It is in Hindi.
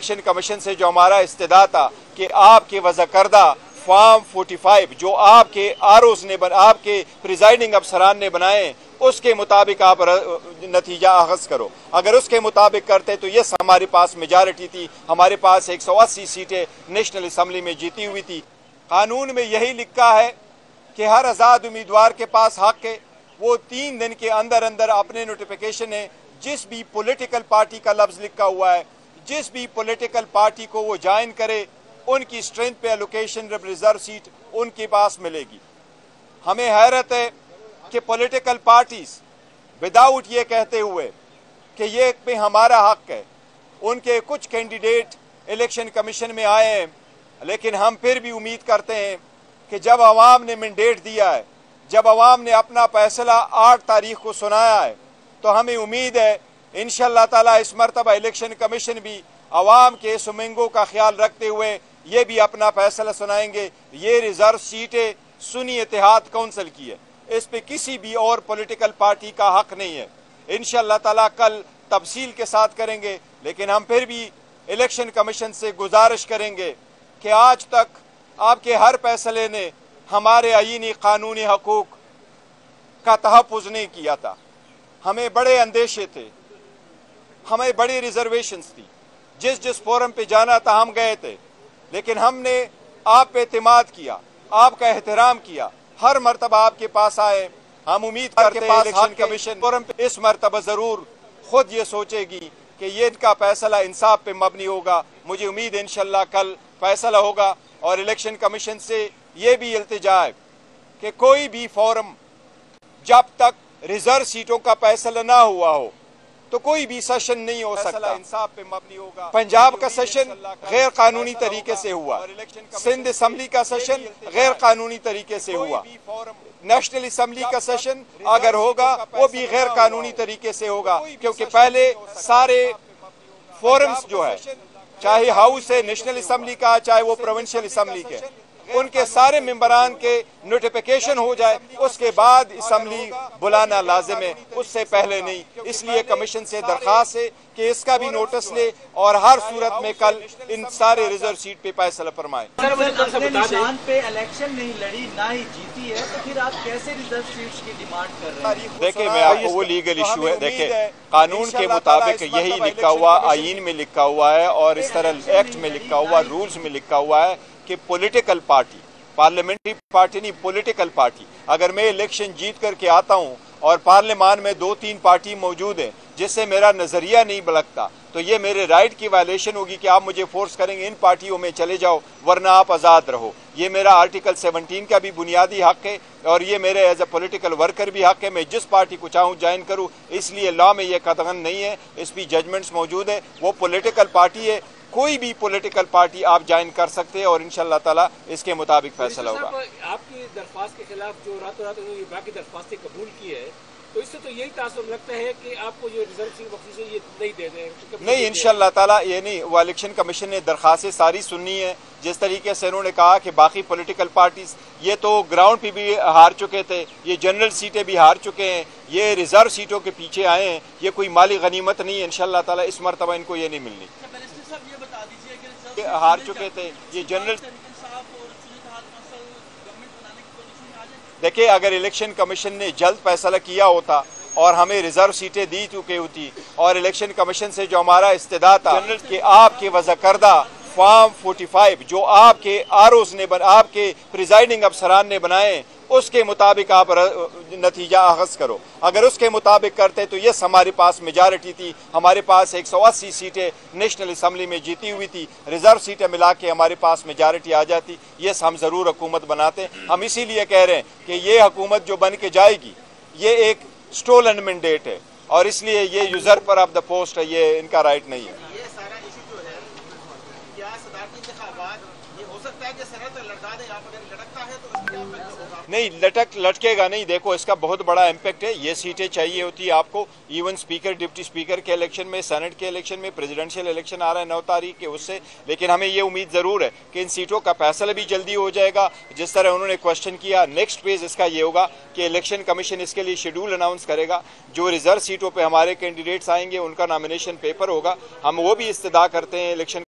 इलेक्शन कमीशन से जो हमारा इस्तेदा था कि आपके वज़ा करदा फॉर्म 45 जो आपके आरओज ने आपके प्रिजाइडिंग अफसरान ने बनाए उसके मुताबिक आप नतीजा अखज़ करो। अगर उसके मुताबिक करते तो यस हमारे पास मेजॉरिटी थी, हमारे पास 180 सीटें नेशनल असम्बली में जीती हुई थी। कानून में यही लिखा है कि हर आज़ाद उम्मीदवार के पास हक है वो 3 दिन के अंदर अंदर अपने नोटिफिकेशन है जिस भी पॉलिटिकल पार्टी का लफ्ज़ लिखा हुआ है, जिस भी पॉलिटिकल पार्टी को वो ज्वाइन करे उनकी स्ट्रेंथ पे एलोकेशन रिजर्व सीट उनके पास मिलेगी। हमें हैरत है कि पॉलिटिकल पार्टीज विदाउट ये कहते हुए कि ये पे हमारा हक है, उनके कुछ कैंडिडेट इलेक्शन कमीशन में आए हैं, लेकिन हम फिर भी उम्मीद करते हैं कि जब अवाम ने मैंडेट दिया है, जब अवाम ने अपना फैसला 8 तारीख को सुनाया है, तो हमें उम्मीद है इंशाअल्लाह ताला इस मरतबा इलेक्शन कमीशन भी अवाम के सुमिंगों का ख्याल रखते हुए ये भी अपना फैसला सुनाएंगे। ये रिजर्व सीटें सुन्नी इत्तेहाद काउंसिल की है, इस पे किसी भी और पॉलिटिकल पार्टी का हक नहीं है। इंशाअल्लाह ताला कल तफसील के साथ करेंगे, लेकिन हम फिर भी इलेक्शन कमीशन से गुजारिश करेंगे कि आज तक आपके हर फैसले ने हमारे आईनी कानूनी हकूक का तहफ़्फ़ुज़ नहीं किया था। हमें बड़े अंदेशे थे, हमें बड़ी रिजर्वेशंस थी, जिस फोरम पे जाना था हम गए थे, लेकिन हमने आप पे एतमाद किया, आपका एहतराम किया, हर मरतबा आपके पास आए। हम उम्मीद करते हैं इलेक्शन कमीशन फोरम पे इस मरतबा जरूर खुद ये सोचेगी कि ये इनका फैसला इंसाफ पे मबनी होगा। मुझे उम्मीद है इंशाअल्लाह कल फैसला होगा और इलेक्शन कमीशन से ये भी इल्तिजा है कि कोई भी फोरम जब तक रिजर्व सीटों का फैसला ना हुआ हो तो कोई भी सेशन नहीं हो सकता, इंसाफ पे मबनी होगा। पंजाब का सेशन गैर कानूनी तरीके से हुआ, सिंध असम्बली का सेशन गैर कानूनी तरीके से हुआ, नेशनल असम्बली का सेशन अगर होगा वो भी गैर कानूनी तरीके से होगा, क्योंकि पहले सारे फोरम्स जो है, चाहे हाउस है नेशनल असम्बली का, चाहे वो प्रोविंशियल असम्बली के, उनके सारे मेंबरान के नोटिफिकेशन हो जाए, उसके बाद असम्बली बुलाना लाजिम है, उससे पहले नहीं। इसलिए कमीशन से दरख्वास्त है कि इसका भी नोटिस ले और हर सूरत में कल इन सारे रिजर्व सीट पे फैसला फरमाए। निशान पे इलेक्शन नहीं लड़ी, ना ही जीती है, तो फिर आप कैसे रिजर्व सीट्स की डिमांड कर रहे हैं? देखिए, मैं आपको वो लीगल इशू है, देखिए कानून के मुताबिक यही लिखा हुआ, आईन में लिखा हुआ है और इस तरह एक्ट में लिखा हुआ, रूल्स में लिखा हुआ है कि पॉलिटिकल पार्टी, पार्लियामेंट्री पार्टी नहीं, पॉलिटिकल पार्टी, अगर मैं इलेक्शन जीत करके आता हूं और पार्लियामान में 2-3 पार्टी मौजूद है जिससे मेरा नजरिया नहीं बलकता, तो ये मेरे राइट की वायलेशन होगी कि आप मुझे फोर्स करेंगे इन पार्टियों में चले जाओ वरना आप आज़ाद रहो। ये मेरा आर्टिकल 17 का भी बुनियादी हक है और ये मेरे एज ए पॉलिटिकल वर्कर भी हक है, मैं जिस पार्टी को चाहूँ ज्वाइन करूँ। इसलिए लॉ में ये कतगन नहीं है, इस पर जजमेंट्स मौजूद है। वो पॉलिटिकल पार्टी है, कोई भी पॉलिटिकल पार्टी आप ज्वाइन कर सकते हैं और इंशाअल्लाह ताला इसके मुताबिक फैसला होगा। आपकी दरख्वास्त के खिलाफ जो रातों रात उन्होंने बाकी दरख्वास्तें कबूल की है, तो इससे तो यही तासुर लगता है कि आपको जो रिजर्व सीट बख्शी से ये नहीं दे दें। नहीं, इंशाअल्लाह ताला ये नहीं, वो इलेक्शन कमीशन ने दरख्वास्तें सारी सुननी है। जिस तरीके से उन्होंने कहा कि बाकी पॉलिटिकल पार्टीज ये तो ग्राउंड पे भी हार चुके थे, ये जनरल सीटें भी हार चुके हैं, ये रिजर्व सीटों के पीछे आए हैं, ये कोई माली गनीमत नहीं है। इंशाअल्लाह ताला इस मरतबा इनको ये नहीं मिलनी। हार चुके थे ये जनरल। देखिए, अगर इलेक्शन कमीशन ने जल्द फैसला किया होता और हमें रिजर्व सीटें दी चुकी होती और इलेक्शन कमीशन से जो हमारा इस्तेदा था कि आपके वज़ा करदा फॉर्म 45 जो आपके आरओज ने आपके प्रिजाइडिंग अफसरान ने बनाए उसके मुताबिक आप नतीजा अखज़ करो। अगर उसके मुताबिक करते तो यस हमारे पास मेजॉरिटी थी, हमारे पास 180 सीटें नेशनल असम्बली में जीती हुई थी, रिजर्व सीटें मिला के हमारे पास मेजॉरिटी आ जाती, यस हम ज़रूर हुकूमत बनाते। हम इसीलिए कह रहे हैं कि ये हुकूमत जो बन के जाएगी ये एक स्टोलन मैंडेट है और इसलिए ये यूजर्पर ऑफ द पोस्ट है, ये इनका राइट नहीं है। नहीं, लटकेगा नहीं। देखो, इसका बहुत बड़ा इम्पैक्ट है। ये सीटें चाहिए होती है आपको, इवन स्पीकर डिप्टी स्पीकर के इलेक्शन में, सेनेट के इलेक्शन में, प्रेसिडेंशियल इलेक्शन आ रहा है 9 तारीख के, उससे। लेकिन हमें ये उम्मीद ज़रूर है कि इन सीटों का फैसला भी जल्दी हो जाएगा। जिस तरह उन्होंने क्वेश्चन किया, नेक्स्ट फेज इसका ये होगा कि इलेक्शन कमीशन इसके लिए शेड्यूल अनाउंस करेगा। जो रिजर्व सीटों पर हमारे कैंडिडेट्स आएंगे उनका नॉमिनेशन पेपर होगा। हम वो भी इस्तदा करते हैं इलेक्शन